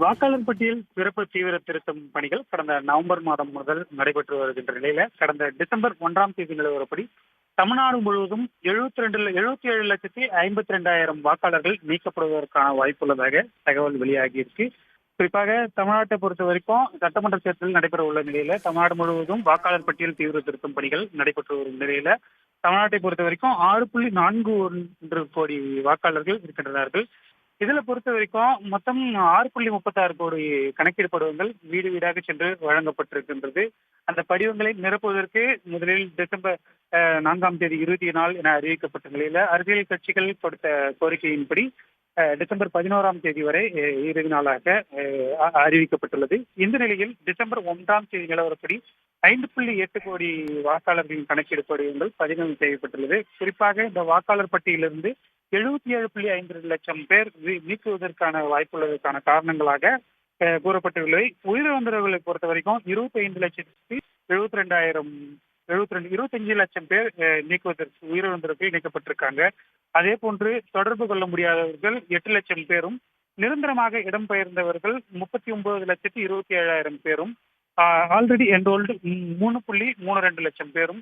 வாக்காளர் பட்டியல் சிறப்பு தீவிர திருத்தம் பணிகள் கடந்த நவம்பர் மாதம் முதல் நடைபெற்று வருகின்ற நிலையில கடந்த டிசம்பர் 1ஆம் தேதி நிலவரப்படி தமிழ்நாடு முழுவதும் 77,52,52,000 வாக்காளர்கள் நீக்கப்படுவதற்கான வாய்ப்புள்ளதாக தகவல் வெளியாகியிருக்கு. குறிப்பாக தமிழ்நாட்டை பொறுத்த வரைக்கும் சட்டமன்ற தேர்தல் நடைபெற உள்ள நிலையில தமிழ்நாடு முழுவதும் வாக்காளர் பட்டியல் தீவிர திருத்தம் பணிகள் நடைபெற்று வரும் நிலையில தமிழ்நாட்டை பொறுத்த வரைக்கும் 6.41 கோடி வாக்காளர்கள் இருக்கின்றனர். இதுல பொறுத்த வரைக்கும் மொத்தம் 6.36 கோடி கணக்கீடு படிவங்கள் வீடு வீடாக சென்று வழங்கப்பட்டிருக்கின்றது. அந்த படிவங்களை நிரப்புவதற்கு முதலில் டிசம்பர் 4ஆம் தேதி இறுதி நாள் என அறிவிக்கப்பட்ட நிலையில அரசியல் கட்சிகள் கொடுத்த கோரிக்கையின்படி டிசம்பர் 11ஆம் தேதி வரை இறுதி நாளாக அறிவிக்கப்பட்டுள்ளது. இந்த நிலையில் டிசம்பர் 1ஆம் தேதி நிலவரப்படி 5.8 கோடி வாக்காளர்களின் கணக்கீடு படிவங்கள் பதிவு செய்யப்பட்டுள்ளது. குறிப்பாக இந்த வாக்காளர் பட்டியலிருந்து 77.52 லட்சம் பேர் நீக்குவதற்கான வாய்ப்புள்ளதற்கான காரணங்களாக கூறப்பட்டுள்ளது. உயிரிழந்தவர்களை பொறுத்த வரைக்கும் 25 லட்சம் பேர் நீக்குவதற்கு உயிரிழந்தவர்கள் நீக்கப்பட்டிருக்காங்க. அதே போன்று தொடர்பு கொள்ள முடியாதவர்கள் 8 லட்சம் பேரும், நிரந்தரமாக இடம்பெயர்ந்தவர்கள் 39,27,000 பேரும், ஆல்ரெடி என்ரோல்டு 3.32 லட்சம் பேரும்,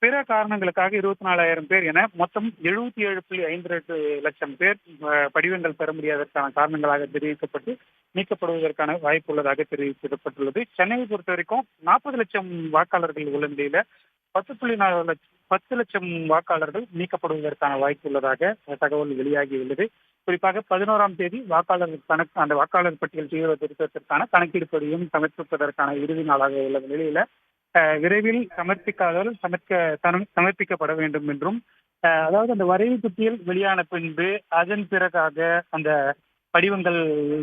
பிற காரணங்களுக்காக 24,000 பேர் என மொத்தம் 77.52 லட்சம் பேர் படிவங்கள் பெற முடியாததற்கான காரணங்களாக தெரிவிக்கப்பட்டு நீக்கப்படுவதற்கான வாய்ப்பு உள்ளதாக தெரிவிக்கப்பட்டுள்ளது. சென்னையை பொறுத்த வரைக்கும் 40 லட்சம் வாக்காளர்கள் உள்ள நிலையில 10 லட்சம் வாக்காளர்கள் நீக்கப்படுவதற்கான வாய்ப்பு உள்ளதாக தகவல் வெளியாகியுள்ளது. குறிப்பாக 11ஆம் தேதி அந்த வாக்காளர் பட்டியல் தீவிர திருத்தத்திற்கான கணக்கீடு படியும் சமர்ப்பிப்பதற்கான இறுதி நாளாக உள்ள நிலையில விரைவில் சமர்ப்பிக்கப்பட வேண்டும் என்றும், அதாவது அந்த வரைவு பட்டியல் வெளியான பின்பு அதன் பிறகாக அந்த படிவங்கள்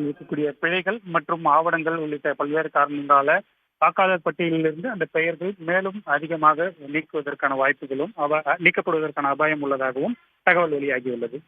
இருக்கக்கூடிய பிழைகள் மற்றும் ஆவணங்கள் உள்ளிட்ட பல்வேறு காரணங்களால வாக்காளர் பட்டியலிலிருந்து அந்த பெயர்கள் மேலும் அதிகமாக நீக்குவதற்கான வாய்ப்புகளும் நீக்கப்படுவதற்கான அபாயம் உள்ளதாகவும் தகவல் வெளியாகியுள்ளது.